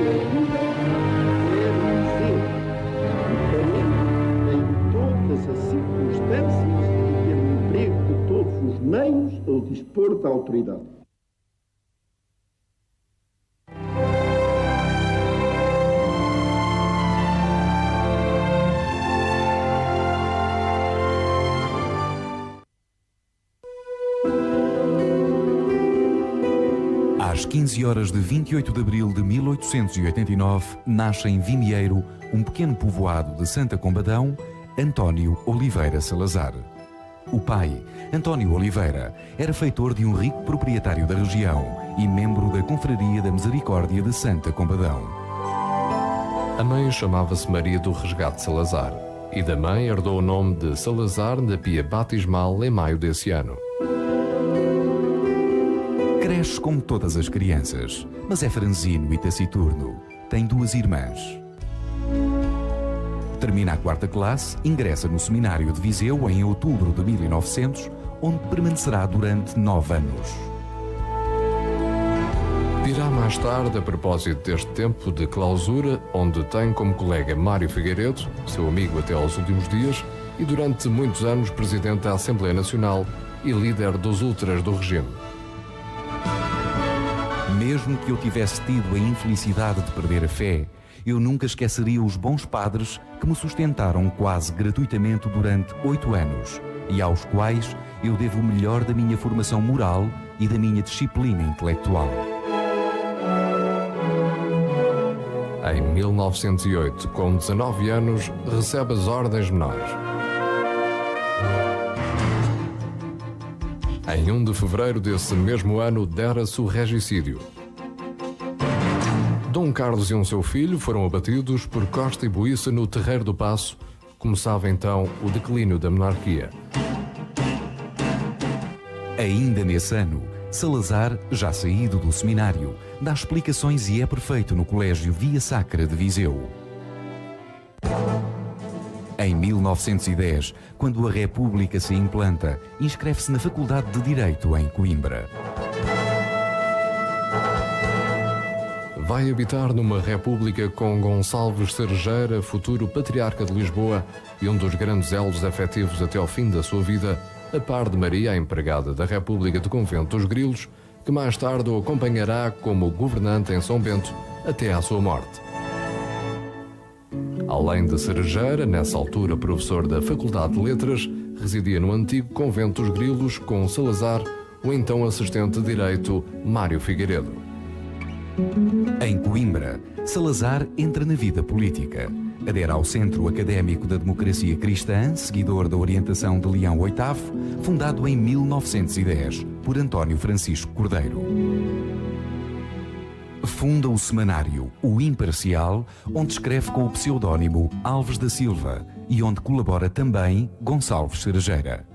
vida quer viver, em todas as circunstâncias, e ter o emprego de todos os meios ao dispor da autoridade. Às 15 horas de 28 de abril de 1889, nasce em Vimieiro, um pequeno povoado de Santa Combadão, António Oliveira Salazar. O pai, António Oliveira, era feitor de um rico proprietário da região e membro da Confraria da Misericórdia de Santa Combadão. A mãe chamava-se Maria do Resgate Salazar e da mãe herdou o nome de Salazar na pia batismal em maio desse ano. Cresce como todas as crianças, mas é franzino e taciturno. Tem 2 irmãs. Termina a 4ª classe, ingressa no Seminário de Viseu em outubro de 1900, onde permanecerá durante 9 anos. Dirá mais tarde, a propósito deste tempo de clausura, onde tem como colega Mário Figueiredo, seu amigo até aos últimos dias, e durante muitos anos presidente da Assembleia Nacional e líder dos ultras do regime. Mesmo que eu tivesse tido a infelicidade de perder a fé, eu nunca esqueceria os bons padres que me sustentaram quase gratuitamente durante 8 anos e aos quais eu devo o melhor da minha formação moral e da minha disciplina intelectual. Em 1908, com 19 anos, recebe as ordens menores. Em 1 de fevereiro desse mesmo ano, dera-se o regicídio. Dom Carlos e um seu filho foram abatidos por Costa e Boiça no Terreiro do Paço. Começava então o declínio da monarquia. Ainda nesse ano, Salazar, já saído do seminário, dá explicações e é prefeito no Colégio Via Sacra de Viseu. Em 1910, quando a República se implanta, inscreve-se na Faculdade de Direito em Coimbra. Vai habitar numa república com Gonçalves Cerejeira, futuro patriarca de Lisboa e um dos grandes elos afetivos até ao fim da sua vida, a par de Maria, a empregada da República do Convento dos Grilos, que mais tarde o acompanhará como governante em São Bento até à sua morte. Além de Cerejeira, nessa altura professor da Faculdade de Letras, residia no antigo Convento dos Grilos com Salazar, o então assistente de Direito Mário Figueiredo. Em Coimbra, Salazar entra na vida política. Adere ao Centro Académico da Democracia Cristã, seguidor da orientação de Leão VIII, fundado em 1910 por António Francisco Cordeiro. Funda o semanário O Imparcial, onde escreve com o pseudónimo Alves da Silva e onde colabora também Gonçalves Cerejeira.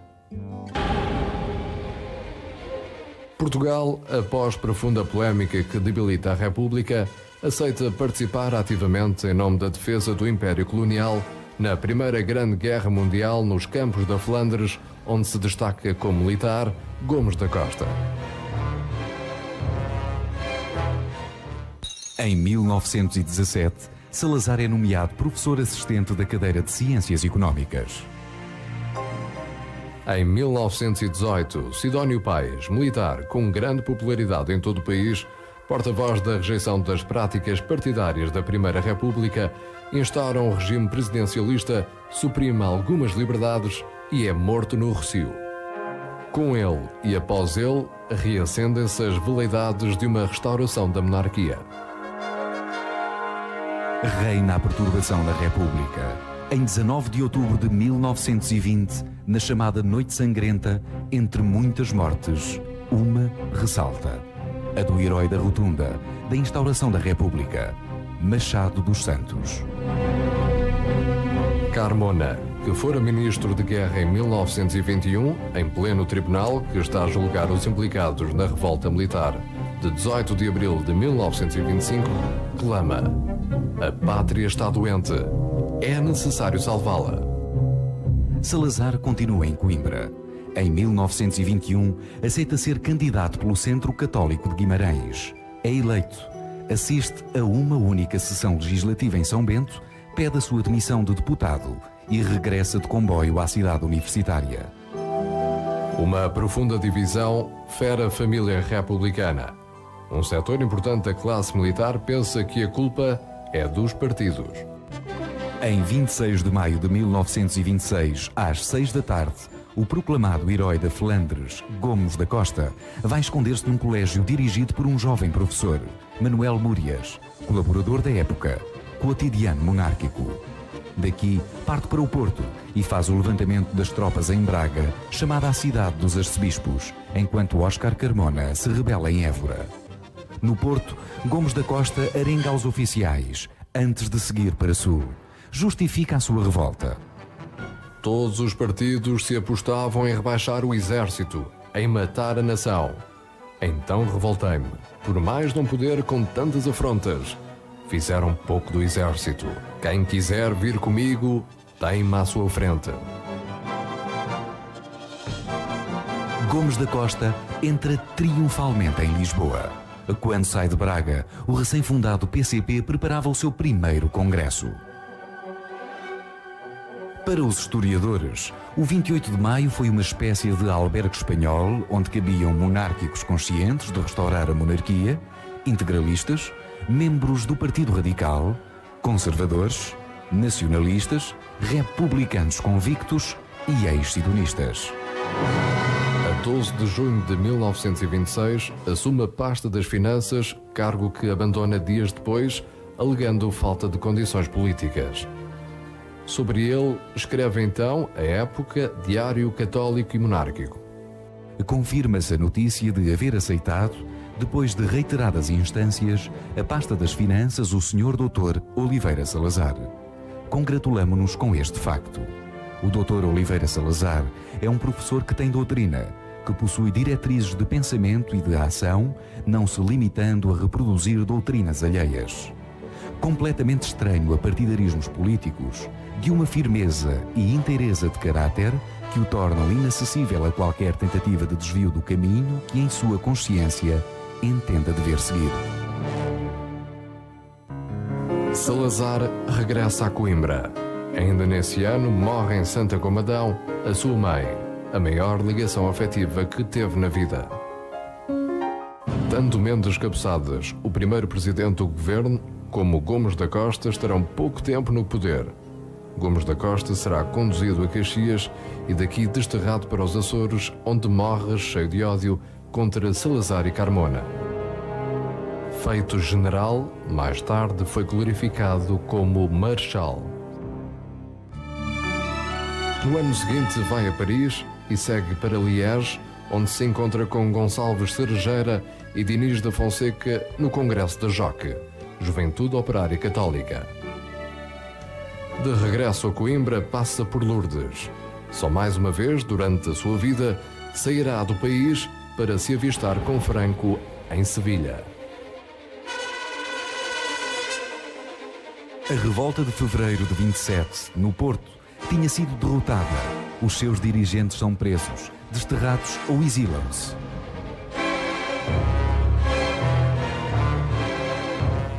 Portugal, após profunda polémica que debilita a República, aceita participar ativamente em nome da defesa do Império Colonial na Primeira Grande Guerra Mundial nos campos da Flandres, onde se destaca como militar Gomes da Costa. Em 1917, Salazar é nomeado professor assistente da cadeira de Ciências Económicas. Em 1918, Sidónio Paes, militar com grande popularidade em todo o país, porta-voz da rejeição das práticas partidárias da Primeira República, instaura um regime presidencialista, suprime algumas liberdades e é morto no Rossio. Com ele e após ele, reacendem-se as veleidades de uma restauração da monarquia. Reina a perturbação na República. Em 19 de outubro de 1920, na chamada Noite Sangrenta, entre muitas mortes, uma ressalta: a do herói da Rotunda, da instauração da República, Machado dos Santos. Carmona, que fora ministro de Guerra em 1921, em pleno tribunal que está a julgar os implicados na revolta militar de 18 de abril de 1925, clama: a pátria está doente, é necessário salvá-la. Salazar continua em Coimbra. Em 1921, aceita ser candidato pelo Centro Católico de Guimarães. É eleito. assiste a uma única sessão legislativa em São Bento, pede a sua demissão de deputado e regressa de comboio à cidade universitária. Uma profunda divisão fere a família republicana. Um setor importante da classe militar pensa que a culpa é dos partidos. Em 26 de maio de 1926, às 6 da tarde, o proclamado herói da Flandres, Gomes da Costa, vai esconder-se num colégio dirigido por um jovem professor, Manuel Múrias, colaborador da época, Quotidiano Monárquico. Daqui, parte para o Porto e faz o levantamento das tropas em Braga, chamada a Cidade dos Arcebispos, enquanto Óscar Carmona se rebela em Évora. No Porto, Gomes da Costa arenga aos oficiais, antes de seguir para Sul. Justifica a sua revolta. Todos os partidos se apostavam em rebaixar o exército, em matar a nação. Então revoltei-me, por mais não poder com tantas afrontas. Fizeram pouco do exército. Quem quiser vir comigo, tem-me à sua frente. Gomes da Costa entra triunfalmente em Lisboa. Quando sai de Braga, o recém-fundado PCP preparava o seu primeiro congresso. Para os historiadores, o 28 de maio foi uma espécie de albergue espanhol onde cabiam monárquicos conscientes de restaurar a monarquia, integralistas, membros do Partido Radical, conservadores, nacionalistas, republicanos convictos e ex-sidonistas. A 12 de junho de 1926, assume a pasta das Finanças, cargo que abandona dias depois, alegando falta de condições políticas. Sobre ele, escreve então a Época, Diário Católico e Monárquico. Confirma-se a notícia de haver aceitado, depois de reiteradas instâncias, a pasta das Finanças o Sr. Dr. Oliveira Salazar. Congratulamo-nos com este facto. O Dr. Oliveira Salazar é um professor que tem doutrina, que possui diretrizes de pensamento e de ação, não se limitando a reproduzir doutrinas alheias. Completamente estranho a partidarismos políticos, de uma firmeza e inteireza de caráter que o tornam inacessível a qualquer tentativa de desvio do caminho que em sua consciência entenda dever seguir. Salazar regressa a Coimbra. Ainda nesse ano morre em Santa Combadão a sua mãe, a maior ligação afetiva que teve na vida. Tanto Mendes Cabeçadas, o primeiro presidente do governo, como Gomes da Costa estarão pouco tempo no poder. Gomes da Costa será conduzido a Caxias e daqui desterrado para os Açores, onde morre cheio de ódio contra Salazar e Carmona. Feito general, mais tarde foi glorificado como marechal. No ano seguinte vai a Paris e segue para Liège, onde se encontra com Gonçalves Cerejeira e Diniz da Fonseca no Congresso da JOC, Juventude Operária Católica. De regresso a Coimbra, passa por Lourdes. Só mais uma vez, durante a sua vida, sairá do país para se avistar com Franco em Sevilha. A revolta de fevereiro de 27, no Porto, tinha sido derrotada. Os seus dirigentes são presos, desterrados ou exilam-se.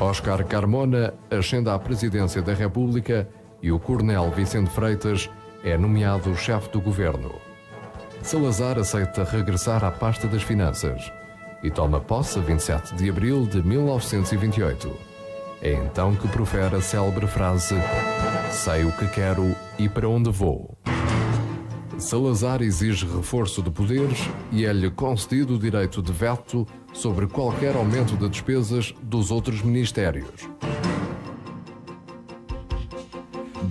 Óscar Carmona ascende à presidência da República e o coronel Vicente Freitas é nomeado chefe do governo. Salazar aceita regressar à pasta das Finanças e toma posse a 27 de abril de 1928. É então que profere a célebre frase: "Sei o que quero e para onde vou". Salazar exige reforço de poderes e é-lhe concedido o direito de veto sobre qualquer aumento de despesas dos outros ministérios.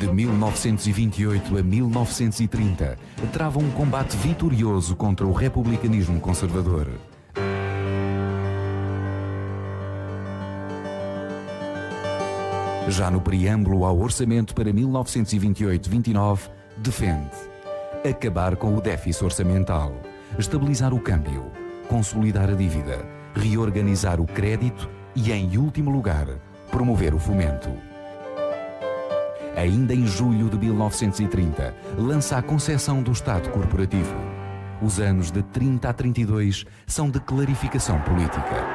De 1928 a 1930, trava um combate vitorioso contra o republicanismo conservador. Já no preâmbulo ao orçamento para 1928-29, defende acabar com o déficit orçamental, estabilizar o câmbio, consolidar a dívida, reorganizar o crédito e, em último lugar, promover o fomento. Ainda em julho de 1930, lança a concepção do Estado corporativo. Os anos de 30 a 32 são de clarificação política.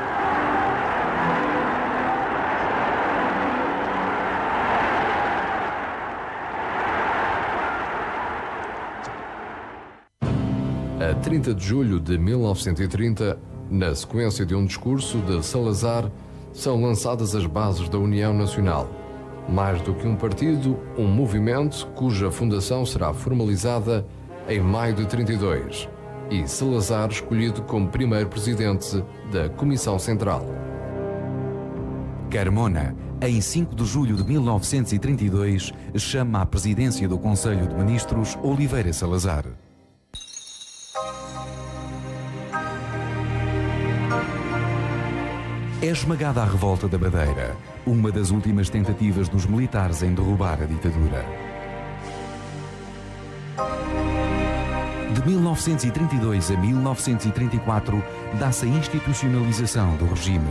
A 30 de julho de 1930, na sequência de um discurso de Salazar, são lançadas as bases da União Nacional. Mais do que um partido, um movimento cuja fundação será formalizada em maio de 32 e Salazar escolhido como primeiro presidente da Comissão Central. Carmona, em 5 de julho de 1932, chama à presidência do Conselho de Ministros Oliveira Salazar. É esmagada a revolta da Badeira, uma das últimas tentativas dos militares em derrubar a ditadura. De 1932 a 1934, dá-se a institucionalização do regime.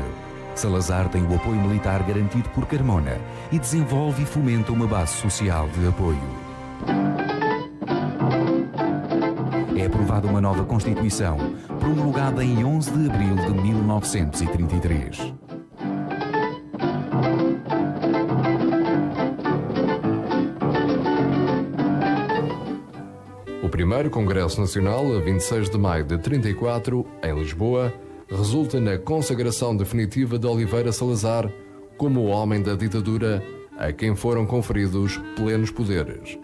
Salazar tem o apoio militar garantido por Carmona e desenvolve e fomenta uma base social de apoio. É aprovada uma nova Constituição, promulgada em 11 de abril de 1933. O primeiro Congresso Nacional, a 26 de maio de 34, em Lisboa, resulta na consagração definitiva de Oliveira Salazar como o homem da ditadura a quem foram conferidos plenos poderes.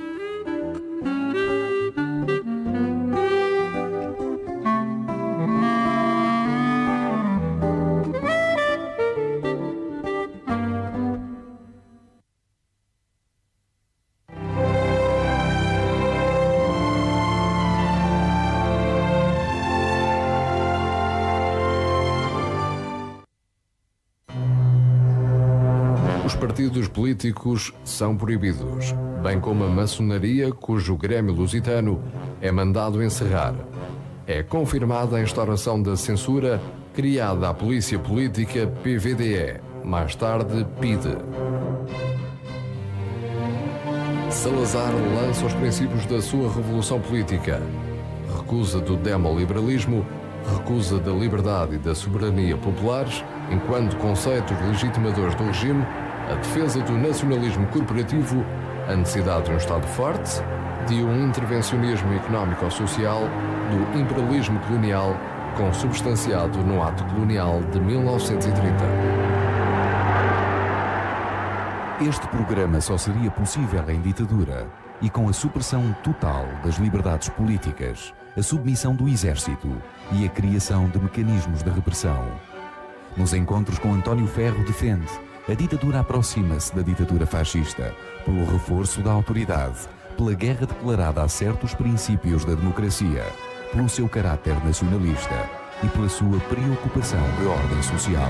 Os partidos políticos são proibidos, bem como a maçonaria, cujo grêmio lusitano é mandado encerrar. É confirmada a instauração da censura criada à Polícia Política PVDE, mais tarde PIDE. Salazar lança os princípios da sua revolução política. Recusa do demoliberalismo, recusa da liberdade e da soberania populares, enquanto conceitos legitimadores do regime, a defesa do nacionalismo corporativo, a necessidade de um Estado forte, de um intervencionismo económico-social, do imperialismo colonial, consubstanciado no ato colonial de 1930. Este programa só seria possível em ditadura e com a supressão total das liberdades políticas, a submissão do exército e a criação de mecanismos de repressão. Nos encontros com António Ferro defende: a ditadura aproxima-se da ditadura fascista pelo reforço da autoridade, pela guerra declarada a certos princípios da democracia, pelo seu caráter nacionalista e pela sua preocupação de ordem social.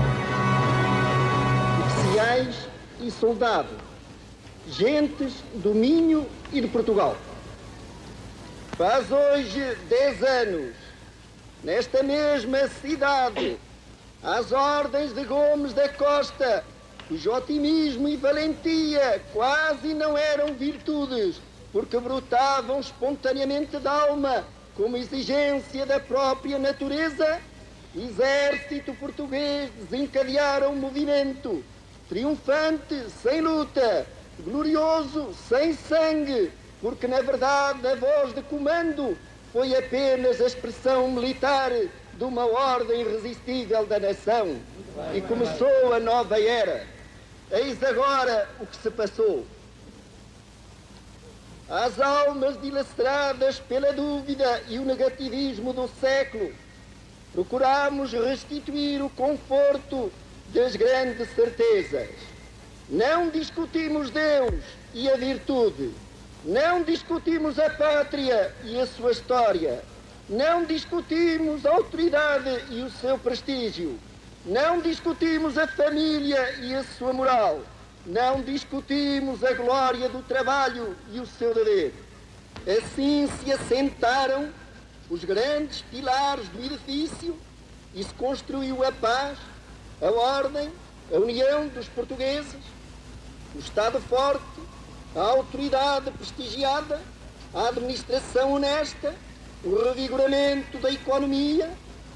Oficiais e soldados, gentes do Minho e de Portugal. Faz hoje 10 anos, nesta mesma cidade, às ordens de Gomes da Costa, cujo otimismo e valentia quase não eram virtudes, porque brotavam espontaneamente da alma, como exigência da própria natureza, exército português desencadeara um movimento, triunfante sem luta, glorioso sem sangue, porque na verdade a voz de comando foi apenas a expressão militar de uma ordem irresistível da nação. E começou a nova era. Eis agora o que se passou. Às almas dilaceradas pela dúvida e o negativismo do século, procuramos restituir o conforto das grandes certezas. Não discutimos Deus e a virtude. Não discutimos a pátria e a sua história. Não discutimos a autoridade e o seu prestígio. Não discutimos a família e a sua moral. Não discutimos a glória do trabalho e o seu dever. Assim se assentaram os grandes pilares do edifício e se construiu a paz, a ordem, a união dos portugueses, o Estado forte, a autoridade prestigiada, a administração honesta, o revigoramento da economia,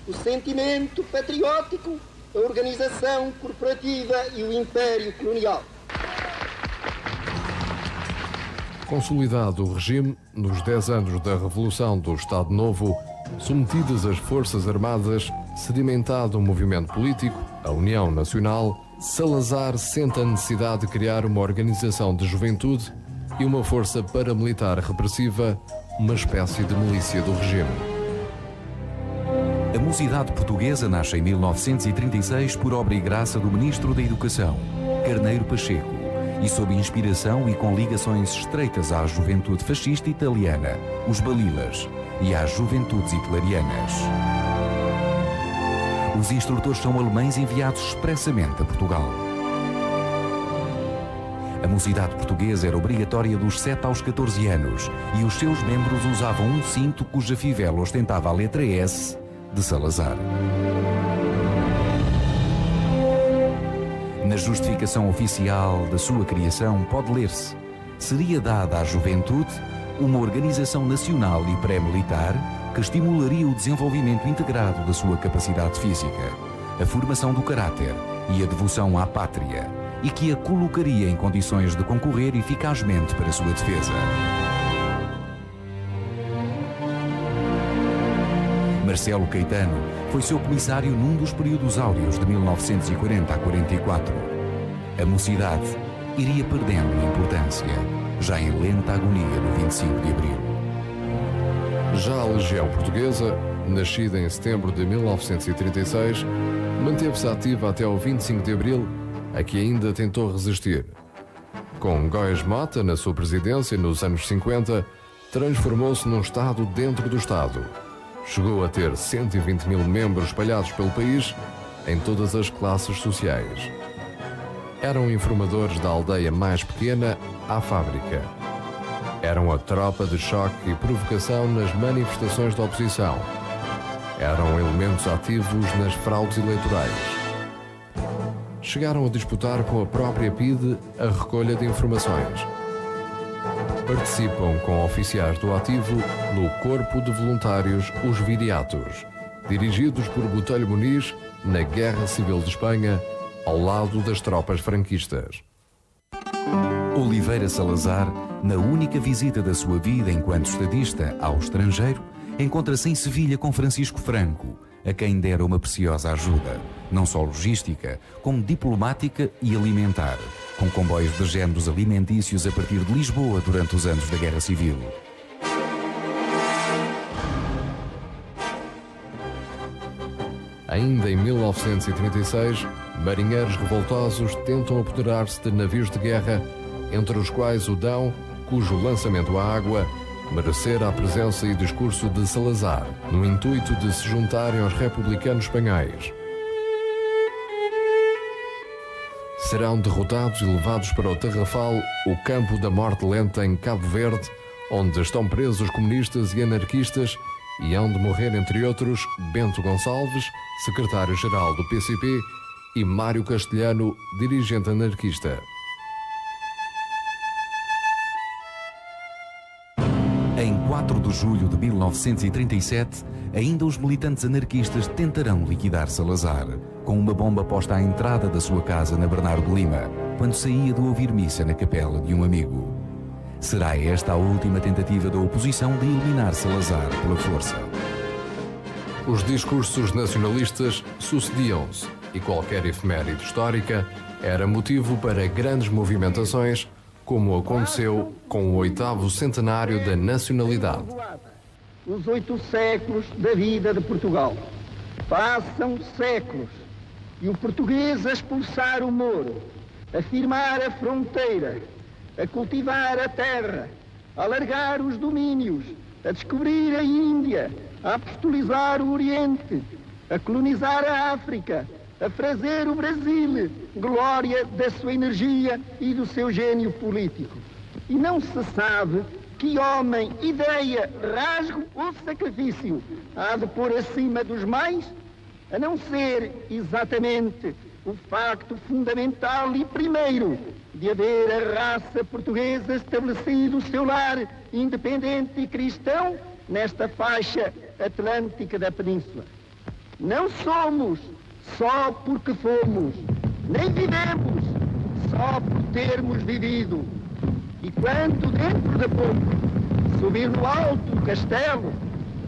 o sentimento patriótico, a organização corporativa e o império colonial. Consolidado o regime, nos 10 anos da Revolução do Estado Novo, Submetidas as forças armadas, sedimentado um movimento político, a União Nacional, Salazar sente a necessidade de criar uma organização de juventude e uma força paramilitar repressiva, uma espécie de milícia do regime. A Mocidade Portuguesa nasce em 1936 por obra e graça do Ministro da Educação, Carneiro Pacheco, e sob inspiração e com ligações estreitas à juventude fascista italiana, os Balilas, e às juventudes hitlerianas. Os instrutores são alemães enviados expressamente a Portugal. A Mocidade Portuguesa era obrigatória dos 7 aos 14 anos e os seus membros usavam um cinto cuja fivela ostentava a letra S de Salazar. Na justificação oficial da sua criação pode ler-se: seria dada à juventude uma organização nacional e pré-militar que estimularia o desenvolvimento integrado da sua capacidade física, a formação do caráter e a devoção à pátria, e que a colocaria em condições de concorrer eficazmente para a sua defesa. Marcelo Caetano foi seu comissário num dos períodos áureos de 1940 a 44. A mocidade iria perdendo importância, já em lenta agonia no 25 de abril. Já a Legião Portuguesa, nascida em setembro de 1936, manteve-se ativa até o 25 de abril, a que ainda tentou resistir. Com Góes Mota na sua presidência nos anos 50, transformou-se num Estado dentro do Estado. Chegou a ter 120 mil membros espalhados pelo país, em todas as classes sociais. Eram informadores da aldeia mais pequena à fábrica. Eram a tropa de choque e provocação nas manifestações da oposição. Eram elementos ativos nas fraudes eleitorais. Chegaram a disputar com a própria PIDE a recolha de informações. Participam com oficiais do ativo no Corpo de Voluntários Os Viriatos, dirigidos por Botelho Muniz na Guerra Civil de Espanha, ao lado das tropas franquistas. Oliveira Salazar, na única visita da sua vida enquanto estadista ao estrangeiro, encontra-se em Sevilha com Francisco Franco, a quem dera uma preciosa ajuda, não só logística, como diplomática e alimentar, com comboios de géneros alimentícios a partir de Lisboa durante os anos da Guerra Civil. Ainda em 1936, marinheiros revoltosos tentam apoderar-se de navios de guerra, entre os quais o Dão, cujo lançamento à água merecera a presença e discurso de Salazar, no intuito de se juntarem aos republicanos espanhóis. Serão derrotados e levados para o Tarrafal, o campo da morte lenta em Cabo Verde, onde estão presos os comunistas e anarquistas, e hão de morrer, entre outros, Bento Gonçalves, secretário-geral do PCP, e Mário Castelhano, dirigente anarquista. Em 4 de julho de 1937, ainda os militantes anarquistas tentarão liquidar Salazar, com uma bomba posta à entrada da sua casa na Bernardo de Lima, quando saía de ouvir missa na capela de um amigo. Será esta a última tentativa da oposição de eliminar Salazar pela força. Os discursos nacionalistas sucediam-se e qualquer efeméride histórica era motivo para grandes movimentações, como aconteceu com o 8º centenário da nacionalidade. Os 8 séculos da vida de Portugal. Passam séculos e o português a expulsar o Moro, a firmar a fronteira, a cultivar a terra, a alargar os domínios, a descobrir a Índia, a apostolizar o Oriente, a colonizar a África, a fazer o Brasil glória da sua energia e do seu gênio político. E não se sabe que homem, ideia, rasgo ou sacrifício há de pôr acima dos mais, a não ser exatamente o facto fundamental e primeiro de haver a raça portuguesa estabelecido o seu lar independente e cristão nesta faixa atlântica da península. Não somos só porque fomos, nem vivemos só por termos vivido. E quando dentro de pouco subir no alto do castelo,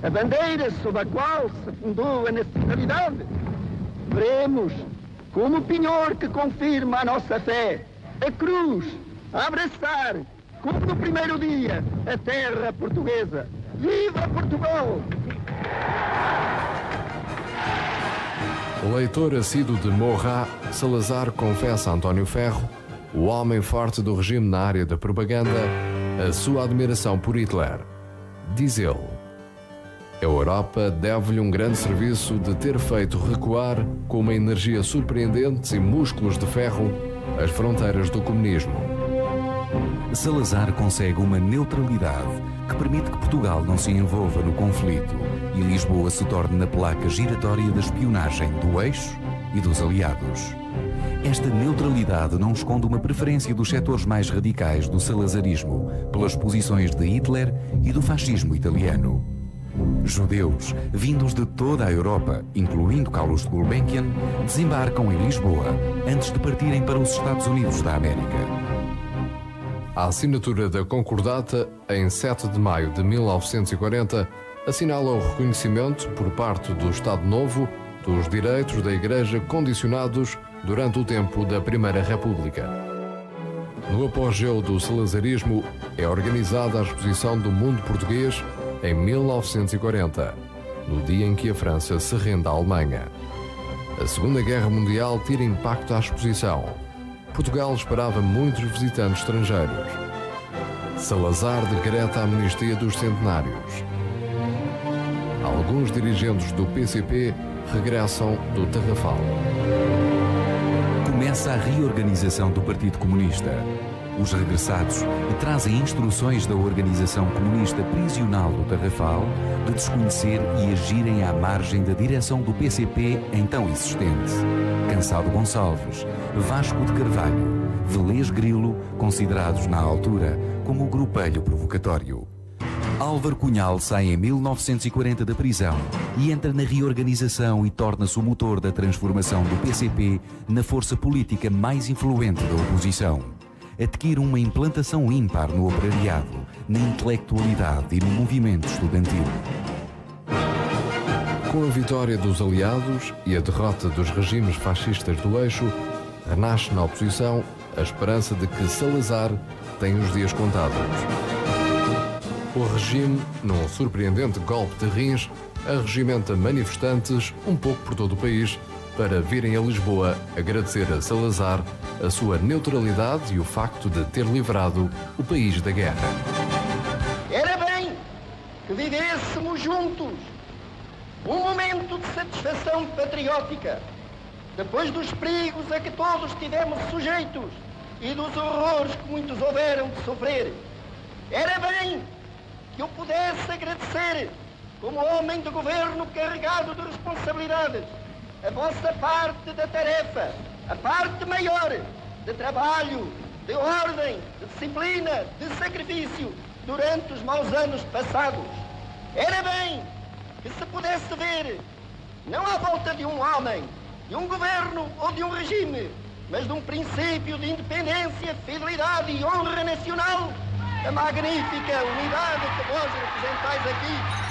a bandeira sob a qual se fundou a nacionalidade, veremos como o penhor que confirma a nossa fé, a cruz, a abraçar, como no primeiro dia, a terra portuguesa. Viva Portugal! Leitor assíduo de Maurras, Salazar confessa a António Ferro, o homem forte do regime na área da propaganda, a sua admiração por Hitler. Diz ele: a Europa deve-lhe um grande serviço de ter feito recuar, com uma energia surpreendente e músculos de ferro, as fronteiras do comunismo. Salazar consegue uma neutralidade que permite que Portugal não se envolva no conflito e Lisboa se torne na placa giratória da espionagem do eixo e dos aliados. Esta neutralidade não esconde uma preferência dos setores mais radicais do salazarismo pelas posições de Hitler e do fascismo italiano. Judeus, vindos de toda a Europa, incluindo Carlos de Gulbenkian, desembarcam em Lisboa antes de partirem para os Estados Unidos da América. A assinatura da Concordata, em 7 de maio de 1940, assinala o reconhecimento, por parte do Estado Novo, dos direitos da Igreja condicionados durante o tempo da Primeira República. No apogeu do salazarismo, é organizada a Exposição do Mundo Português em 1940, no dia em que a França se rende à Alemanha. A Segunda Guerra Mundial tira impacto à exposição. Portugal esperava muitos visitantes estrangeiros. Salazar decreta a amnistia dos centenários. Alguns dirigentes do PCP regressam do Tarrafal. Começa a reorganização do Partido Comunista. Os regressados trazem instruções da Organização Comunista Prisional do Tarrafal de desconhecer e agirem à margem da direção do PCP então existente. Cansado Gonçalves, Vasco de Carvalho, Velez Grilo, considerados na altura como o grupelho provocatório. Álvaro Cunhal sai em 1940 da prisão e entra na reorganização e torna-se o motor da transformação do PCP na força política mais influente da oposição. Adquire uma implantação ímpar no operariado, na intelectualidade e no movimento estudantil. Com a vitória dos aliados e a derrota dos regimes fascistas do eixo, renasce na oposição a esperança de que Salazar tem os dias contados. O regime, num surpreendente golpe de rins, arregimenta manifestantes um pouco por todo o país para virem a Lisboa agradecer a Salazar a sua neutralidade e o facto de ter livrado o país da guerra. Era bem que vivêssemos juntos um momento de satisfação patriótica, depois dos perigos a que todos estivemos sujeitos e dos horrores que muitos houveram de sofrer. Era bem que eu pudesse agradecer, como homem de governo carregado de responsabilidades, a vossa parte da tarefa, a parte maior de trabalho, de ordem, de disciplina, de sacrifício durante os maus anos passados. Era bem que se pudesse ver, não à volta de um homem, de um governo ou de um regime, mas de um princípio de independência, fidelidade e honra nacional, a magnífica unidade que vós representais aqui.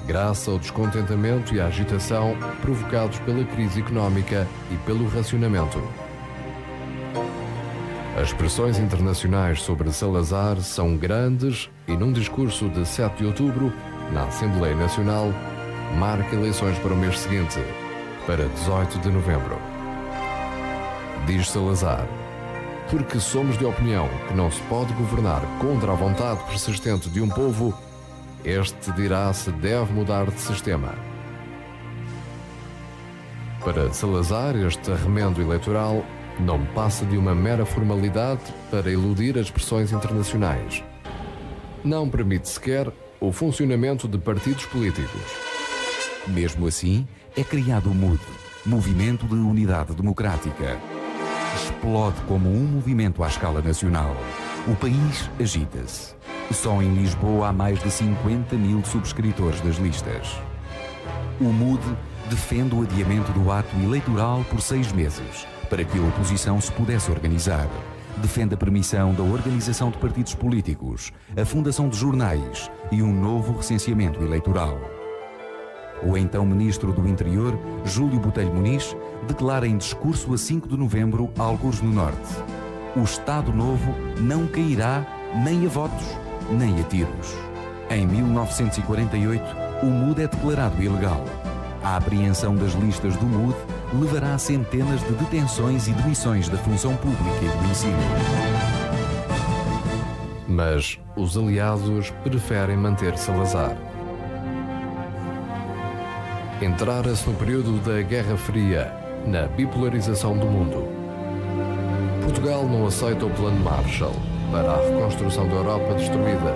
Graças ao descontentamento e à agitação provocados pela crise económica e pelo racionamento. As pressões internacionais sobre Salazar são grandes e num discurso de 7 de outubro, na Assembleia Nacional, marca eleições para o mês seguinte, para 18 de novembro. Diz Salazar: porque somos de opinião que não se pode governar contra a vontade persistente de um povo, este dirá se deve mudar de sistema. Para Salazar, este arremendo eleitoral não passa de uma mera formalidade para eludir as pressões internacionais. Não permite sequer o funcionamento de partidos políticos. Mesmo assim, é criado o MUD, Movimento de Unidade Democrática. Explode como um movimento à escala nacional. O país agita-se. Só em Lisboa há mais de 50 mil subscritores das listas. O MUD defende o adiamento do ato eleitoral por 6 meses, para que a oposição se pudesse organizar. defende a permissão da organização de partidos políticos, a fundação de jornais e um novo recenseamento eleitoral. O então Ministro do Interior, Júlio Botelho Muniz, declara em discurso a 5 de novembro, algures no Norte: o Estado Novo não cairá nem a votos, nem a tiros. Em 1948, o MUD é declarado ilegal. A apreensão das listas do MUD levará a centenas de detenções e demissões da função pública e do ensino. Mas os aliados preferem manter Salazar. Entrara-se no período da Guerra Fria, na bipolarização do mundo. Portugal não aceita o Plano Marshall para a reconstrução da Europa destruída,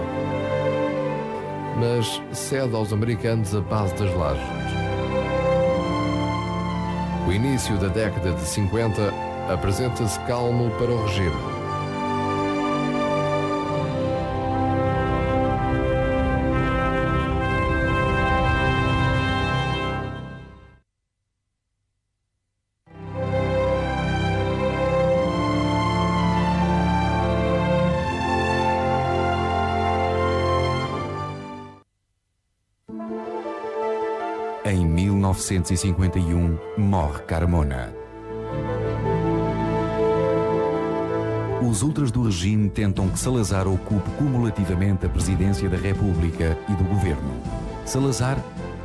mas cede aos americanos a base das lajes. O início da década de 50 apresenta-se calmo para o regime. Em 1951, morre Carmona. Os ultras do regime tentam que Salazar ocupe cumulativamente a presidência da República e do governo. Salazar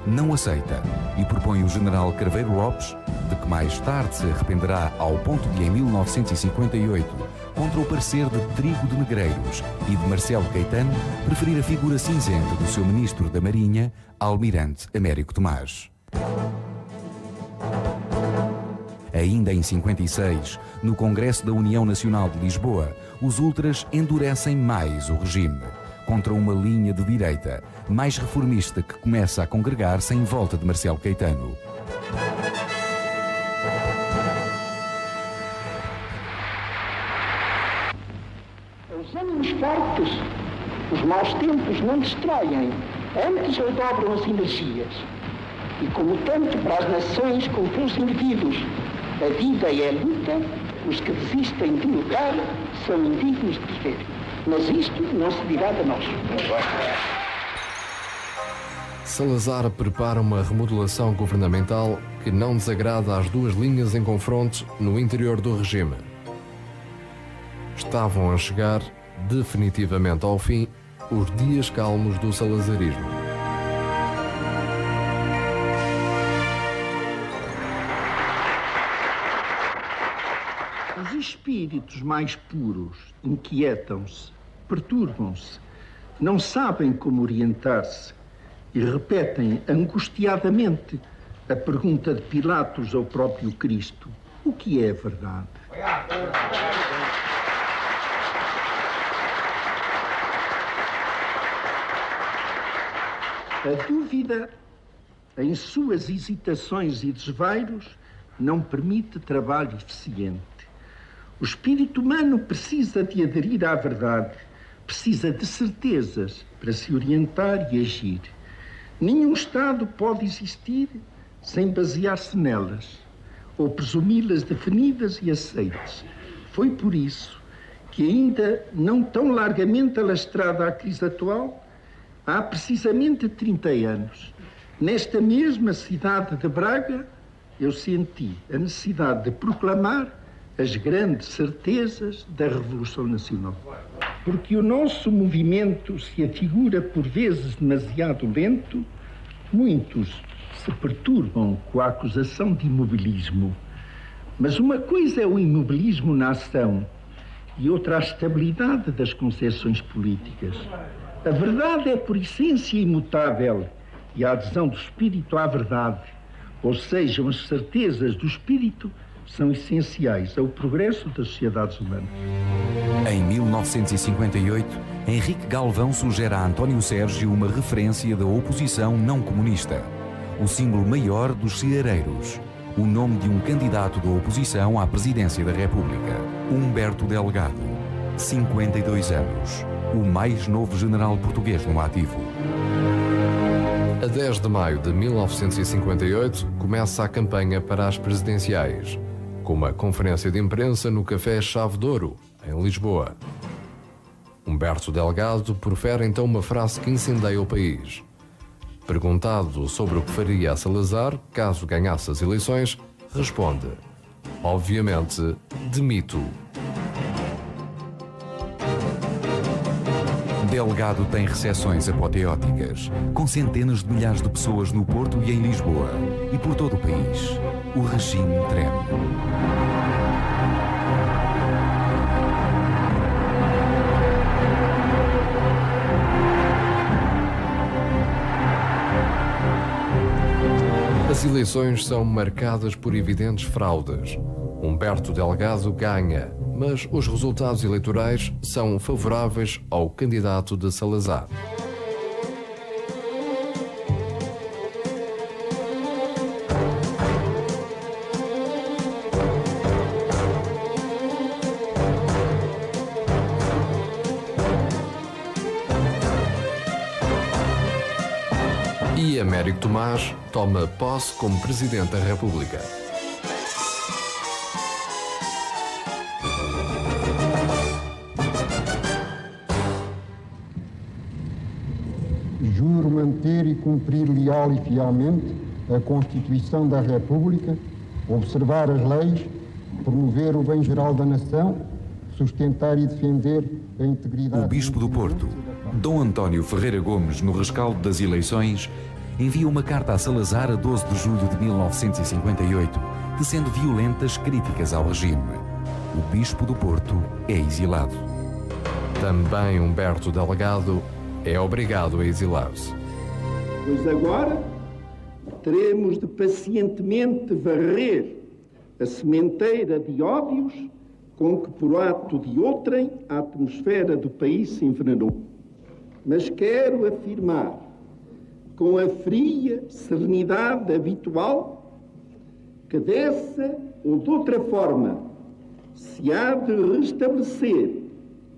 não aceita e propõe o general Craveiro Lopes, de que mais tarde se arrependerá ao ponto de, em 1958, contra o parecer de Trigo de Negreiros e de Marcelo Caetano, preferir a figura cinzenta do seu ministro da Marinha, Almirante Américo Tomás. Ainda em 56, no Congresso da União Nacional de Lisboa, os ultras endurecem mais o regime, contra uma linha de direita, mais reformista, que começa a congregar-se em volta de Marcelo Caetano. Os ânimos fortes, os maus tempos não destroem, antes redobram as energias. E como tanto para as nações como para os indivíduos, a vida é a luta, os que desistem de lutar são indignos de viver. Mas isto não se dirá de nós. Salazar prepara uma remodelação governamental que não desagrada às duas linhas em confronto no interior do regime. Estavam a chegar definitivamente ao fim os dias calmos do salazarismo. Os espíritos mais puros inquietam-se, perturbam-se, não sabem como orientar-se e repetem angustiadamente a pergunta de Pilatos ao próprio Cristo: o que é a verdade? A dúvida, em suas hesitações e desvairos, não permite trabalho eficiente. O espírito humano precisa de aderir à verdade, precisa de certezas para se orientar e agir. Nenhum Estado pode existir sem basear-se nelas, ou presumi-las definidas e aceites. Foi por isso que, ainda não tão largamente alastrada à crise atual, há precisamente 30 anos, nesta mesma cidade de Braga, eu senti a necessidade de proclamar as grandes certezas da Revolução Nacional. Porque o nosso movimento se afigura por vezes demasiado lento, muitos se perturbam com a acusação de imobilismo. Mas uma coisa é o imobilismo na ação e outra a estabilidade das concepções políticas. A verdade é por essência imutável e a adesão do espírito à verdade, ou seja, as certezas do espírito, são essenciais ao progresso das sociedades humanas. Em 1958, Henrique Galvão sugere a António Sérgio uma referência da oposição não comunista, o símbolo maior dos ceareiros, o nome de um candidato da oposição à presidência da República, Humberto Delgado, 52 anos, o mais novo general português no ativo. A 10 de maio de 1958 começa a campanha para as presidenciais, com uma conferência de imprensa no Café Chave de Ouro, em Lisboa. Humberto Delgado profere então uma frase que incendeia o país. Perguntado sobre o que faria a Salazar caso ganhasse as eleições, responde: obviamente, demito. Delgado tem recepções apoteóticas, com centenas de milhares de pessoas no Porto e em Lisboa, e por todo o país. O regime treme. As eleições são marcadas por evidentes fraudes. Humberto Delgado ganha, mas os resultados eleitorais são favoráveis ao candidato de Salazar. E Américo Tomás toma posse como Presidente da República. Juro manter e cumprir leal e fielmente a Constituição da República, observar as leis, promover o bem geral da nação, sustentar e defender a integridade... O Bispo do Porto, Dom António Ferreira Gomes, no rescaldo das eleições, envia uma carta a Salazar a 12 de julho de 1958, tecendo violentas críticas ao regime. O Bispo do Porto é exilado. Também Humberto Delgado é obrigado a exilar-se. Pois agora teremos de pacientemente varrer a sementeira de ódios com que, por ato de outrem, a atmosfera do país se envenenou. Mas quero afirmar, com a fria serenidade habitual, que dessa ou de outra forma se há de restabelecer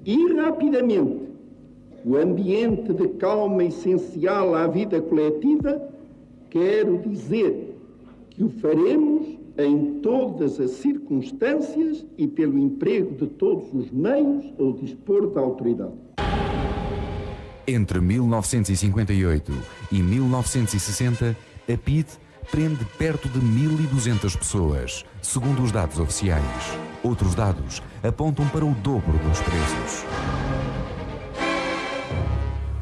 e rapidamente o ambiente de calma essencial à vida coletiva. Quero dizer que o faremos em todas as circunstâncias e pelo emprego de todos os meios ao dispor da autoridade. Entre 1958 e 1960, a PIDE prende perto de 1.200 pessoas, segundo os dados oficiais. Outros dados apontam para o dobro dos presos.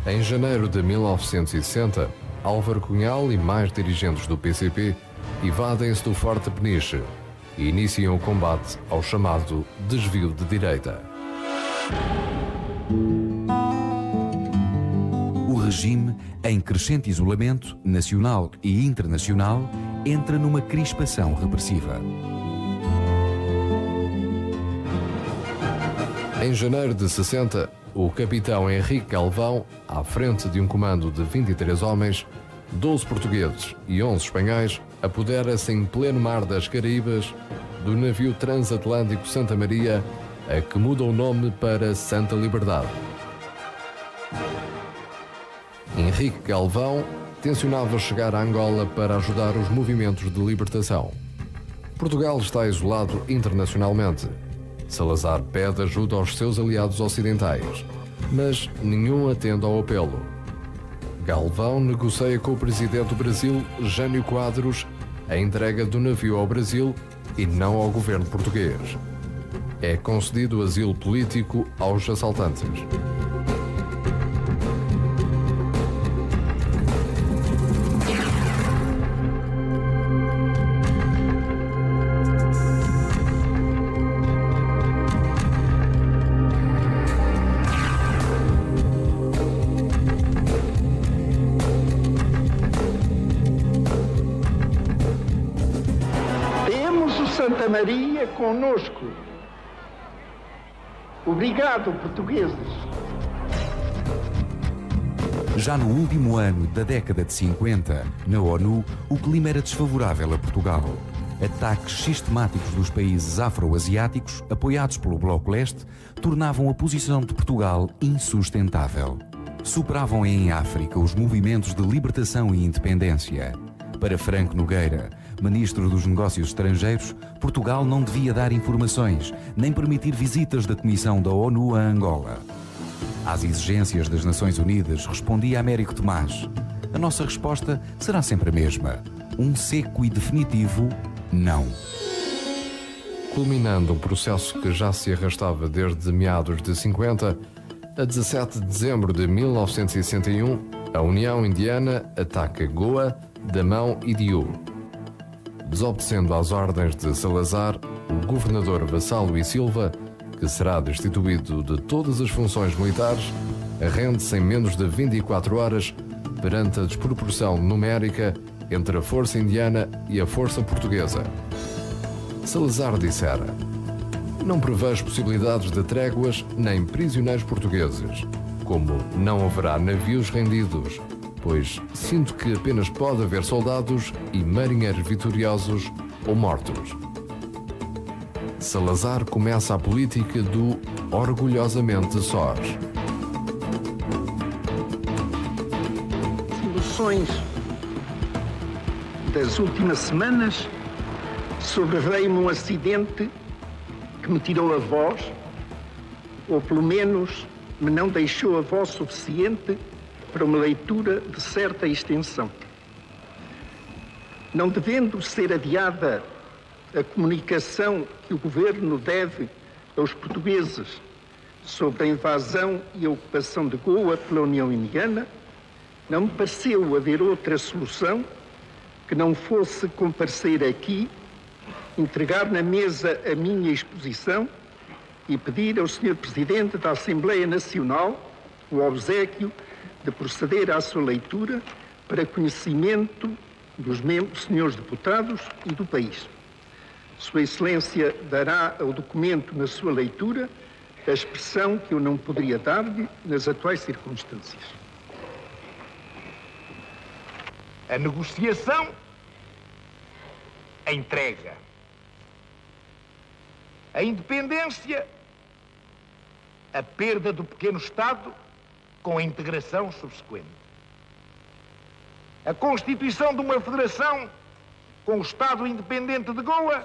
Em janeiro de 1960, Álvaro Cunhal e mais dirigentes do PCP evadem-se do Forte Peniche e iniciam o combate ao chamado desvio de direita. O regime, em crescente isolamento nacional e internacional, entra numa crispação repressiva. Em janeiro de 60, o capitão Henrique Galvão, à frente de um comando de 23 homens, 12 portugueses e 11 espanhóis, apodera-se em pleno mar das Caraíbas do navio transatlântico Santa Maria, a que muda o nome para Santa Liberdade. Henrique Galvão tencionava chegar a Angola para ajudar os movimentos de libertação. Portugal está isolado internacionalmente. Salazar pede ajuda aos seus aliados ocidentais, mas nenhum atende ao apelo. Galvão negocia com o presidente do Brasil, Jânio Quadros, a entrega do navio ao Brasil e não ao governo português. É concedido asilo político aos assaltantes. Santa Maria conosco. Obrigado, portugueses. Já no último ano da década de 50, na ONU, o clima era desfavorável a Portugal. Ataques sistemáticos dos países afro-asiáticos, apoiados pelo Bloco Leste, tornavam a posição de Portugal insustentável. superavam em África os movimentos de libertação e independência. Para Franco Nogueira, ministro dos Negócios Estrangeiros, Portugal não devia dar informações, nem permitir visitas da Comissão da ONU a Angola. Às exigências das Nações Unidas, respondia Américo Tomás: a nossa resposta será sempre a mesma. Um seco e definitivo não. Culminando um processo que já se arrastava desde meados de 50, a 17 de dezembro de 1961, a União Indiana ataca Goa, Damão e Diu. Desobedecendo às ordens de Salazar, o governador Vassalo e Silva, que será destituído de todas as funções militares, rende-se em menos de 24 horas perante a desproporção numérica entre a força indiana e a força portuguesa. Salazar dissera: não prevejo possibilidades de tréguas nem prisioneiros portugueses, como não haverá navios rendidos, pois sinto que apenas pode haver soldados e marinheiros vitoriosos ou mortos. Salazar começa a política do orgulhosamente sós. As emoções das últimas semanas sobreveio-me um acidente que me tirou a voz, ou pelo menos me não deixou a voz suficiente para uma leitura de certa extensão. Não devendo ser adiada a comunicação que o governo deve aos portugueses sobre a invasão e a ocupação de Goa pela União Indiana, não me pareceu haver outra solução que não fosse comparecer aqui, entregar na mesa a minha exposição e pedir ao Sr. Presidente da Assembleia Nacional o obséquio de proceder à sua leitura para conhecimento dos senhores deputados e do país. Sua Excelência dará ao documento, na sua leitura, a expressão que eu não poderia dar-lhe nas atuais circunstâncias. A negociação, a entrega. A independência, a perda do pequeno Estado com a integração subsequente. A constituição de uma federação com o Estado independente de Goa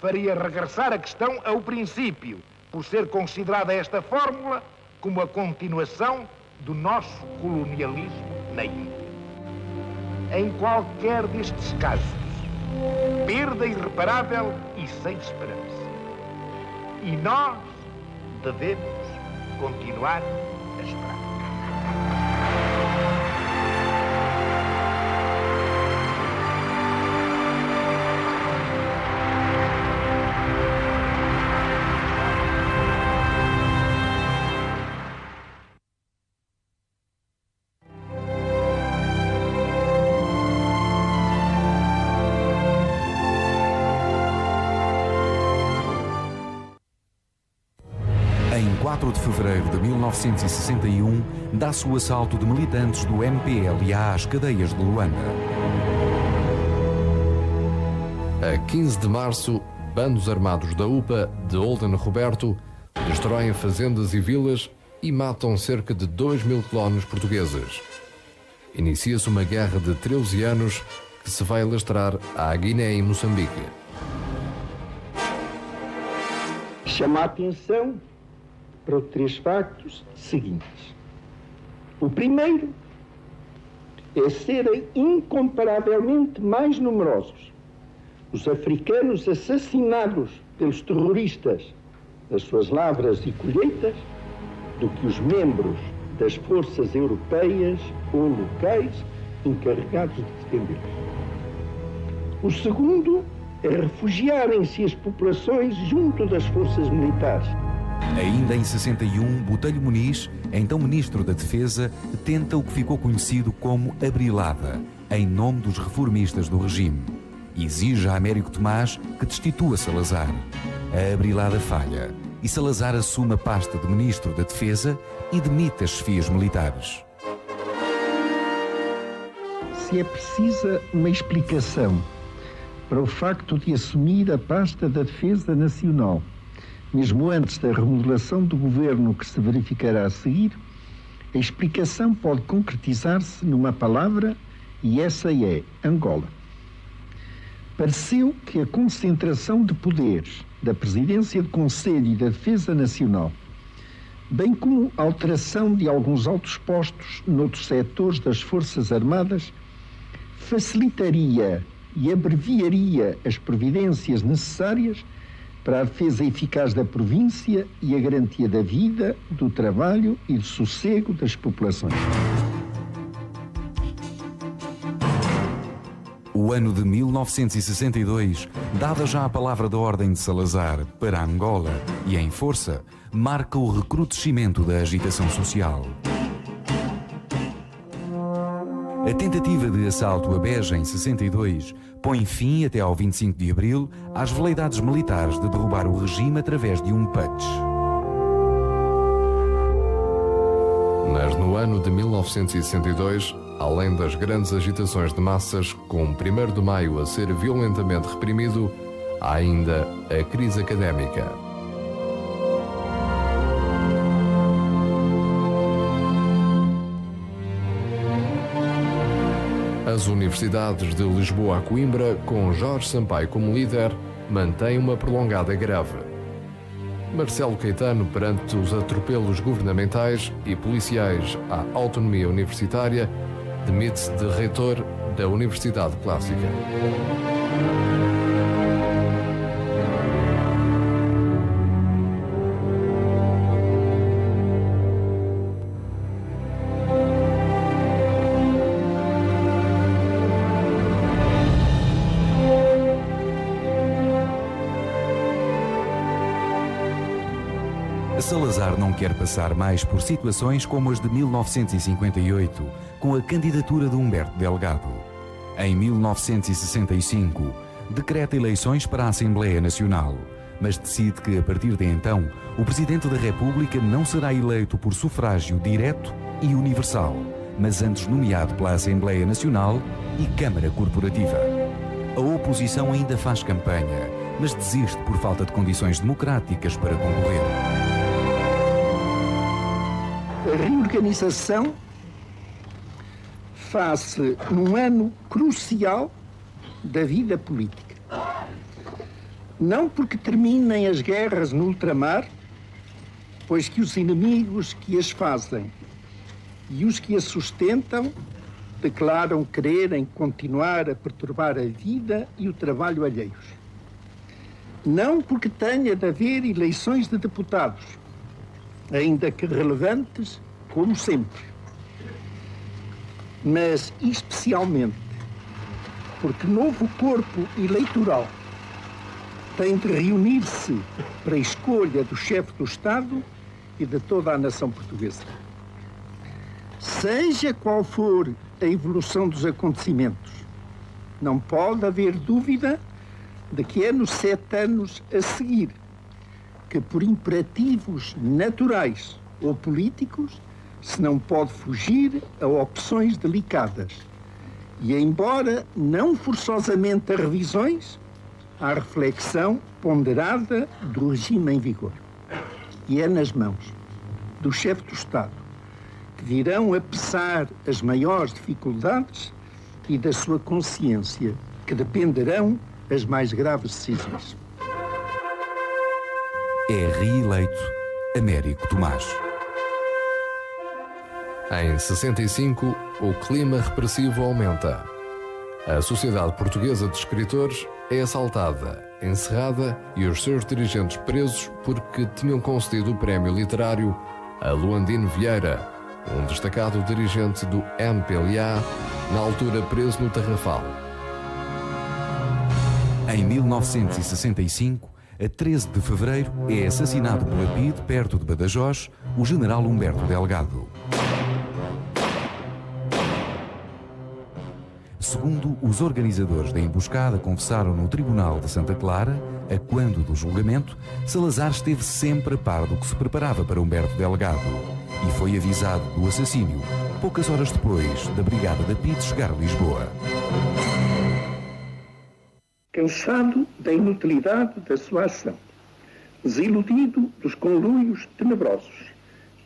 faria regressar a questão ao princípio, por ser considerada esta fórmula como a continuação do nosso colonialismo na Índia. Em qualquer destes casos, perda irreparável e sem esperança. E nós devemos continuar a esperar. Em 4 de fevereiro de 1961, dá-se o assalto de militantes do MPLA às cadeias de Luanda. A 15 de março, bandos armados da UPA de Olden Roberto destroem fazendas e vilas e matam cerca de 2.000 colonos portugueses. Inicia-se uma guerra de 13 anos que se vai alastrar à Guiné e Moçambique. Chama a atenção para os 3 factos seguintes. O primeiro é serem incomparavelmente mais numerosos os africanos assassinados pelos terroristas nas suas lavras e colheitas do que os membros das forças europeias ou locais encarregados de defendê-los. O segundo é refugiarem-se as populações junto das forças militares. Ainda em 61, Botelho Muniz, então Ministro da Defesa, tenta o que ficou conhecido como a brilada, em nome dos reformistas do regime. Exige a Américo Tomás que destitua Salazar. A brilada falha e Salazar assume a pasta de Ministro da Defesa e demite as chefias militares. Se é precisa uma explicação para o facto de assumir a pasta da Defesa Nacional, mesmo antes da remodelação do governo que se verificará a seguir, A explicação pode concretizar-se numa palavra, e essa é Angola. Pareceu que a concentração de poderes da Presidência do Conselho e da Defesa Nacional, bem como a alteração de alguns altos postos noutros setores das Forças Armadas, facilitaria e abreviaria as providências necessárias para a defesa eficaz da província e a garantia da vida, do trabalho e do sossego das populações. O ano de 1962, dada já a palavra da Ordem de Salazar para Angola e em força, marca o recrudescimento da agitação social. A tentativa de assalto a Beja em 62 põe fim, até ao 25 de abril, às veleidades militares de derrubar o regime através de um putsch. Mas no ano de 1962, além das grandes agitações de massas, com o 1º de maio a ser violentamente reprimido, há ainda a crise académica. As universidades de Lisboa a Coimbra, com Jorge Sampaio como líder, mantêm uma prolongada greve. Marcelo Caetano, perante os atropelos governamentais e policiais à autonomia universitária, demite-se de reitor da Universidade Clássica. Salazar não quer passar mais por situações como as de 1958, com a candidatura de Humberto Delgado. Em 1965, decreta eleições para a Assembleia Nacional, mas decide que, a partir de então, o Presidente da República não será eleito por sufrágio direto e universal, mas antes nomeado pela Assembleia Nacional e Câmara Corporativa. A oposição ainda faz campanha, mas desiste por falta de condições democráticas para concorrer. A reorganização faz-se num ano crucial da vida política. Não porque terminem as guerras no ultramar, pois que os inimigos que as fazem e os que as sustentam declaram quererem continuar a perturbar a vida e o trabalho alheios. Não porque tenha de haver eleições de deputados, ainda que relevantes, como sempre, mas especialmente porque novo corpo eleitoral tem de reunir-se para a escolha do chefe do Estado e de toda a nação portuguesa. Seja qual for a evolução dos acontecimentos, não pode haver dúvida de que é nos 7 anos a seguir que, por imperativos naturais ou políticos, se não pode fugir a opções delicadas. E, embora não forçosamente a revisões, à reflexão ponderada do regime em vigor. E é nas mãos do chefe do Estado que virão a pesar as maiores dificuldades e da sua consciência que dependerão as mais graves decisões. É reeleito Américo Tomás. Em 65, o clima repressivo aumenta. A Sociedade Portuguesa de Escritores é assaltada, encerrada e os seus dirigentes presos porque tinham concedido o prémio literário a Luandino Vieira, um destacado dirigente do MPLA, na altura preso no Tarrafal. Em 1965, a 13 de fevereiro, é assassinado por Lapide, perto de Badajoz, o general Humberto Delgado. Segundo os organizadores da emboscada confessaram no Tribunal de Santa Clara, a quando do julgamento, Salazar esteve sempre a par do que se preparava para Humberto Delgado e foi avisado do assassínio poucas horas depois da Brigada da Pide chegar a Lisboa. Cansado da inutilidade da sua ação, desiludido dos conluios tenebrosos,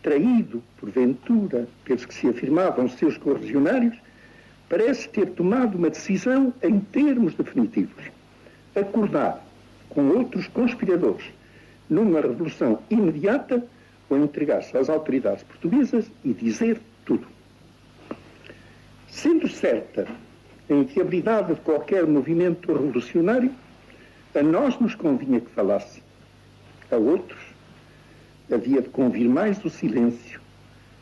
traído, porventura, pelos que se afirmavam seus correligionários, parece ter tomado uma decisão em termos definitivos. Acordar com outros conspiradores numa revolução imediata ou entregar-se às autoridades portuguesas e dizer tudo. Sendo certa a inviabilidade de qualquer movimento revolucionário, a nós nos convinha que falasse. A outros havia de convir mais o silêncio,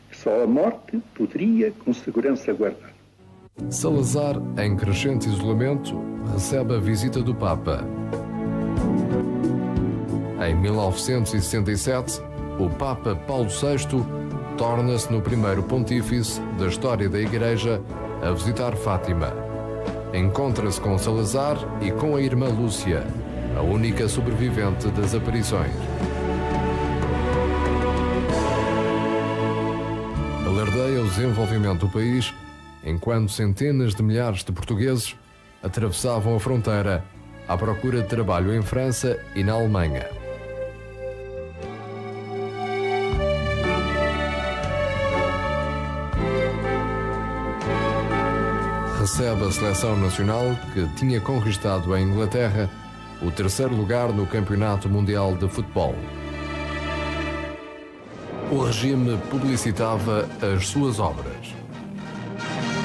que só a morte poderia com segurança guardar. Salazar, em crescente isolamento, recebe a visita do Papa. Em 1967, o Papa Paulo VI torna-se no primeiro pontífice da história da Igreja a visitar Fátima. Encontra-se com Salazar e com a irmã Lúcia, a única sobrevivente das aparições. Alardeia o desenvolvimento do país, enquanto centenas de milhares de portugueses atravessavam a fronteira à procura de trabalho em França e na Alemanha. Recebe a seleção nacional que tinha conquistado em Inglaterra o terceiro lugar no Campeonato Mundial de Futebol. O regime publicitava as suas obras.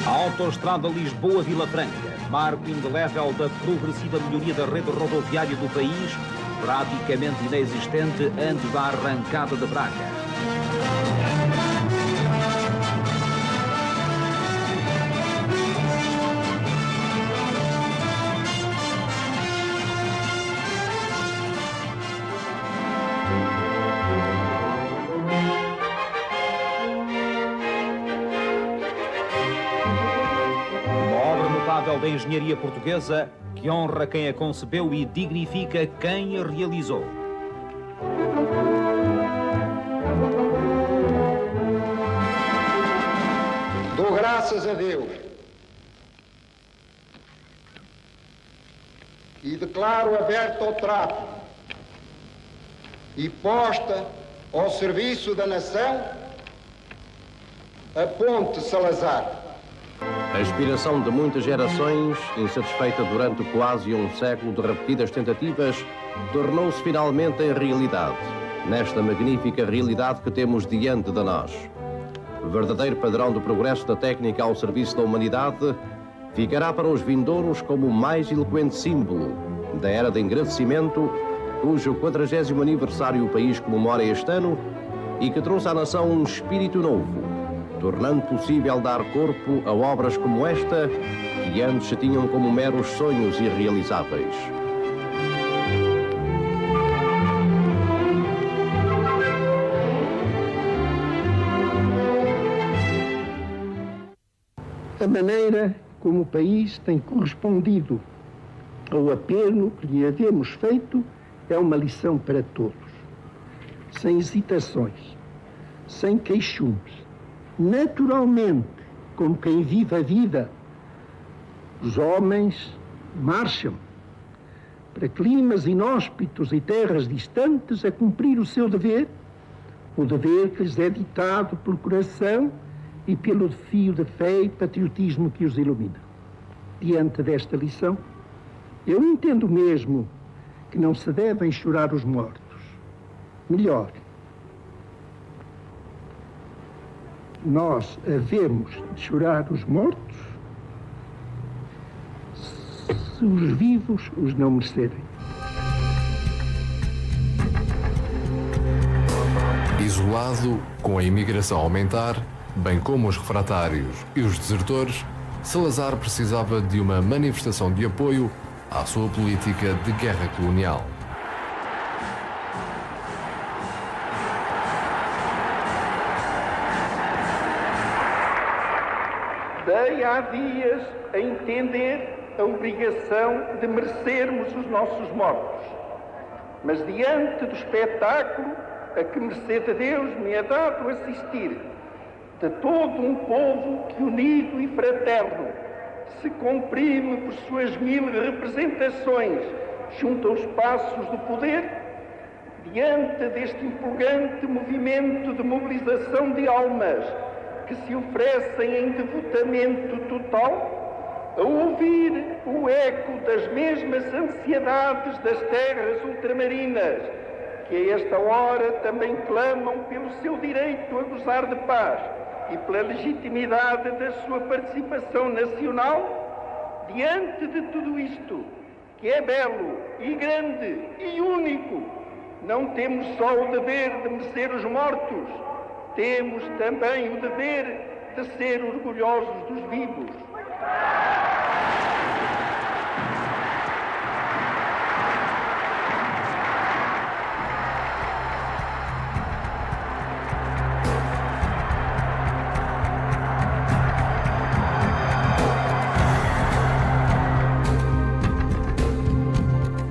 A autoestrada Lisboa-Vila Franca, marco indelével da progressiva melhoria da rede rodoviária do país, praticamente inexistente antes da arrancada de Braga. Da engenharia portuguesa que honra quem a concebeu e dignifica quem a realizou. Dou graças a Deus e declaro aberto ao trato e posta ao serviço da nação a Ponte Salazar. A aspiração de muitas gerações, insatisfeita durante quase um século de repetidas tentativas, tornou-se finalmente em realidade, nesta magnífica realidade que temos diante de nós. O verdadeiro padrão do progresso da técnica ao serviço da humanidade ficará para os vindouros como o mais eloquente símbolo da era de engrandecimento, cujo 40º aniversário o país comemora este ano e que trouxe à nação um espírito novo, tornando possível dar corpo a obras como esta, que antes se tinham como meros sonhos irrealizáveis. A maneira como o país tem correspondido ao apelo que lhe havemos feito é uma lição para todos. Sem hesitações, sem queixumes, naturalmente, como quem vive a vida, os homens marcham para climas inóspitos e terras distantes a cumprir o seu dever, o dever que lhes é ditado pelo coração e pelo fio de fé e patriotismo que os ilumina. Diante desta lição, eu entendo mesmo que não se devem chorar os mortos. Melhor, nós havemos de chorar os mortos se os vivos os não merecerem. Isolado, com a imigração a aumentar, bem como os refratários e os desertores, Salazar precisava de uma manifestação de apoio à sua política de guerra colonial. Dei há dias a entender a obrigação de merecermos os nossos mortos, mas diante do espetáculo a que mercê de Deus me é dado assistir, de todo um povo que, unido e fraterno, se comprime por suas 1000 representações junto aos passos do poder, diante deste empolgante movimento de mobilização de almas que se oferecem em devotamento total, a ouvir o eco das mesmas ansiedades das terras ultramarinas, que a esta hora também clamam pelo seu direito a gozar de paz e pela legitimidade da sua participação nacional, diante de tudo isto, que é belo e grande e único, não temos só o dever de merecer os mortos, temos também o dever de ser orgulhosos dos vivos.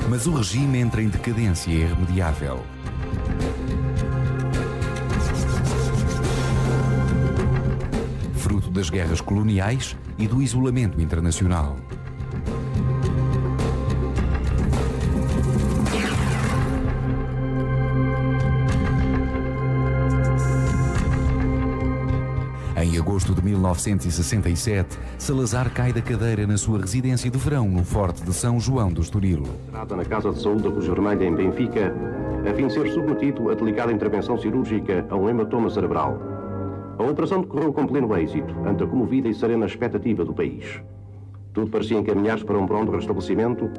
Mas o regime entra em decadência irremediável. Fruto das guerras coloniais e do isolamento internacional. Em agosto de 1967, Salazar cai da cadeira na sua residência de verão no Forte de São João do Estoril. Trata na Casa de Saúde da Cruz Vermelha, em Benfica, a fim de ser submetido a delicada intervenção cirúrgica a um hematoma cerebral. A operação decorreu com pleno êxito, ante a comovida e serena expectativa do país. Tudo parecia encaminhar-se para um pronto restabelecimento,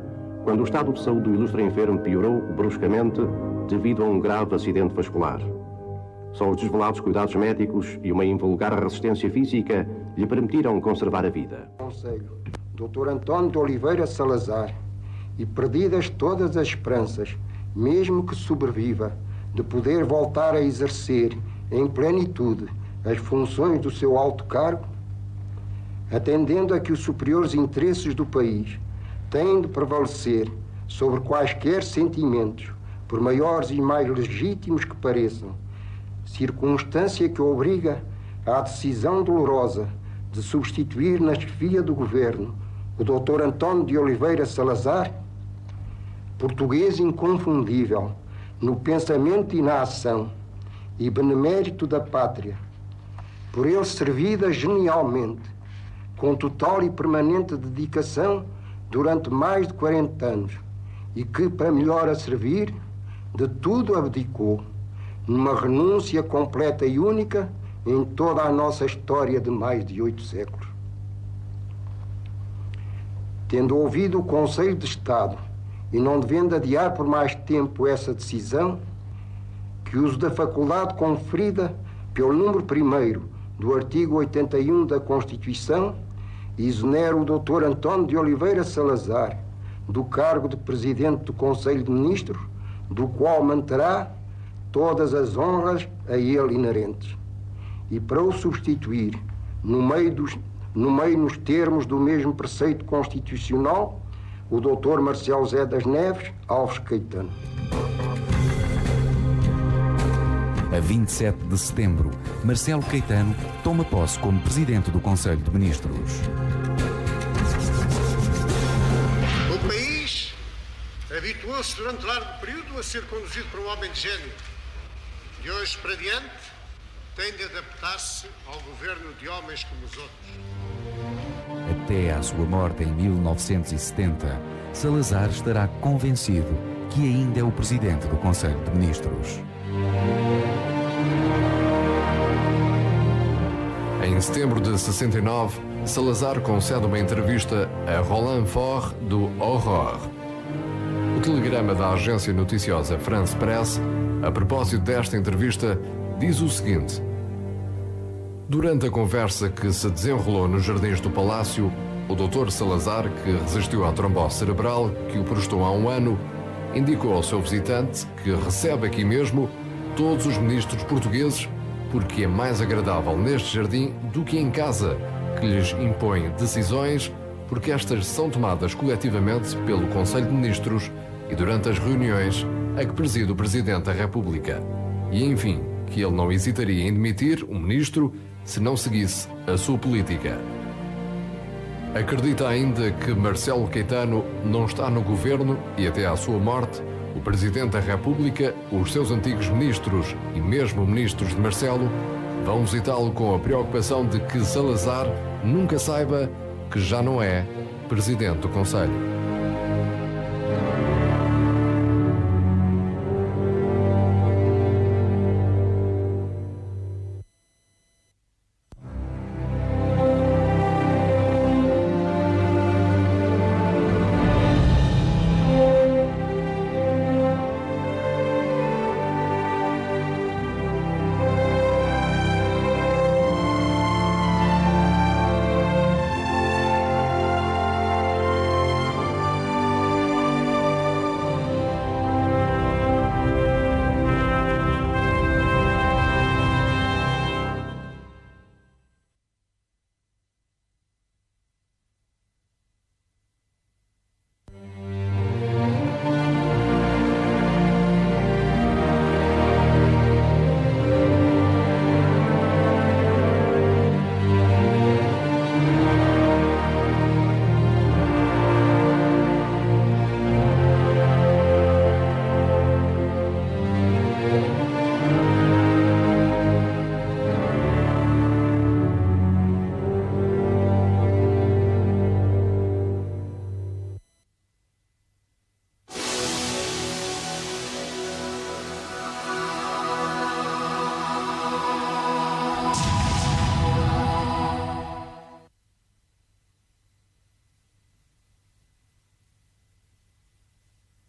quando o estado de saúde do ilustre enfermo piorou bruscamente devido a um grave acidente vascular. Só os desvelados cuidados médicos e uma invulgar resistência física lhe permitiram conservar a vida. Conselho, Dr. António de Oliveira Salazar, e perdidas todas as esperanças, mesmo que sobreviva, de poder voltar a exercer em plenitude as funções do seu alto cargo, atendendo a que os superiores interesses do país têm de prevalecer sobre quaisquer sentimentos, por maiores e mais legítimos que pareçam, circunstância que obriga à decisão dolorosa de substituir na chefia do governo o Dr. António de Oliveira Salazar, português inconfundível no pensamento e na ação e benemérito da pátria, por ele servida genialmente, com total e permanente dedicação durante mais de 40 anos, e que, para melhor a servir, de tudo abdicou, numa renúncia completa e única em toda a nossa história de mais de 8 séculos. Tendo ouvido o Conselho de Estado e não devendo adiar por mais tempo essa decisão, que uso da faculdade conferida pelo número 1º do artigo 81 da Constituição, exonera o Dr. António de Oliveira Salazar do cargo de Presidente do Conselho de Ministros, do qual manterá todas as honras a ele inerentes, e para o substituir, no meio nos termos do mesmo preceito constitucional, o Dr. Marcelo Zé das Neves Alves Caetano. A 27 de setembro, Marcelo Caetano toma posse como Presidente do Conselho de Ministros. O país habituou-se durante largo período a ser conduzido por um homem de gênio. De hoje para diante, tem de adaptar-se ao governo de homens como os outros. Até à sua morte em 1970, Salazar estará convencido que ainda é o Presidente do Conselho de Ministros. Em setembro de 69, Salazar concede uma entrevista a Roland Faure do Aurore. O telegrama da agência noticiosa France Presse, a propósito desta entrevista, diz o seguinte: durante a conversa que se desenrolou nos jardins do Palácio, o Dr. Salazar, que resistiu à trombose cerebral que o prostou há um ano, indicou ao seu visitante que recebe aqui mesmo todos os ministros portugueses porque é mais agradável neste jardim do que em casa, que lhes impõe decisões porque estas são tomadas coletivamente pelo Conselho de Ministros e durante as reuniões a que preside o Presidente da República. E, enfim, que ele não hesitaria em demitir um ministro se não seguisse a sua política. Acredita ainda que Marcelo Caetano não está no governo e até à sua morte O Presidente da República, os seus antigos ministros e mesmo ministros de Marcelo vão visitá-lo com a preocupação de que Salazar nunca saiba que já não é Presidente do Conselho.